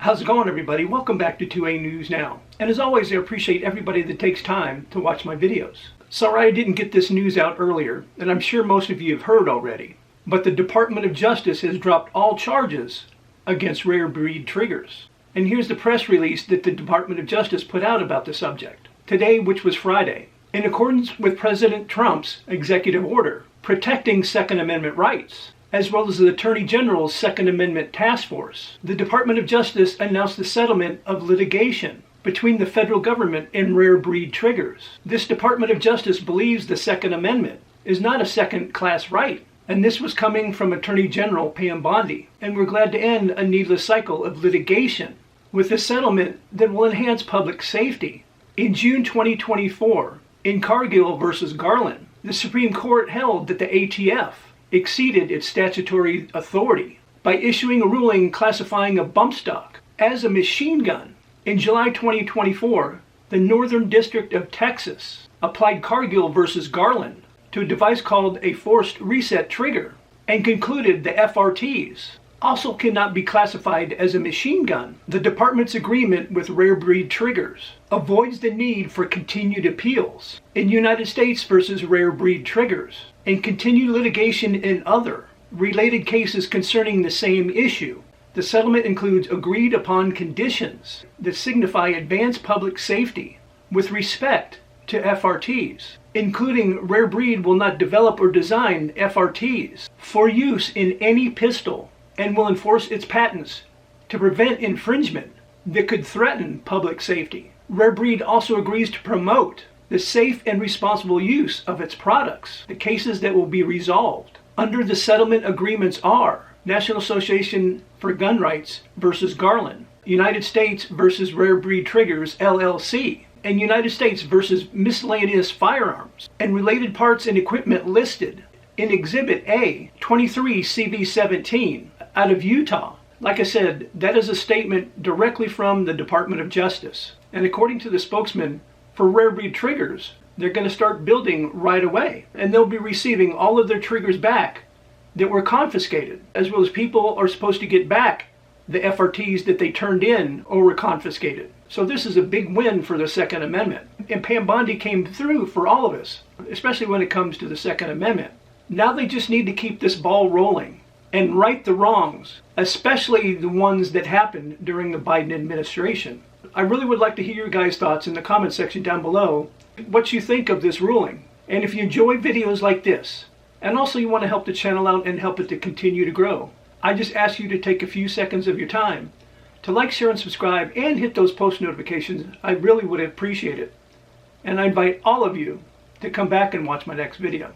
How's it going, everybody? Welcome back to 2A News Now. And as always, I appreciate everybody that takes time to watch my videos. Sorry I didn't get this news out earlier, and I'm sure most of you have heard already. But the Department of Justice has dropped all charges against rare breed triggers. And here's the press release that the Department of Justice put out about the subject today, which was Friday. In accordance with President Trump's executive order protecting Second Amendment rights, as well as the Attorney General's Second Amendment Task Force, the Department of Justice announced the settlement of litigation between the federal government and rare breed triggers. This Department of Justice believes the Second Amendment is not a second-class right, and this was coming from Attorney General Pam Bondi. And we're glad to end a needless cycle of litigation with a settlement that will enhance public safety. In June 2024, in Cargill versus Garland, the Supreme Court held that the ATF exceeded its statutory authority by issuing a ruling classifying a bump stock as a machine gun. In July 2024, the Northern District of Texas applied Cargill versus Garland to a device called a forced reset trigger and concluded the FRTs also cannot be classified as a machine gun. The department's agreement with rare breed triggers avoids the need for continued appeals in United States versus rare breed triggers and continued litigation in other related cases concerning the same issue. The settlement includes agreed upon conditions that signify advanced public safety with respect to FRTs, including rare breed will not develop or design FRTs for use in any pistol and will enforce its patents to prevent infringement that could threaten public safety. Rare breed also agrees to promote the safe and responsible use of its products. The cases that will be resolved under the settlement agreements are National Association for Gun Rights versus Garland, United States versus Rare Breed Triggers LLC, and United States versus Miscellaneous Firearms and related parts and equipment listed in Exhibit A 23 CV17 out of Utah. Like I said, that is a statement directly from the Department of Justice. And according to the spokesman for Rare Breed Triggers, they're going to start building right away. And they'll be receiving all of their triggers back that were confiscated, as well as people are supposed to get back the FRTs that they turned in or were confiscated. So this is a big win for the Second Amendment. And Pam Bondi came through for all of us, especially when it comes to the Second Amendment. Now they just need to keep this ball rolling and right the wrongs, especially the ones that happened during the Biden administration. I really would like to hear your guys' thoughts in the comment section down below, what you think of this ruling. And if you enjoy videos like this, and also you want to help the channel out and help it to continue to grow, I just ask you to take a few seconds of your time to like, share, and subscribe, and hit those post notifications. I really would appreciate it. And I invite all of you to come back and watch my next video.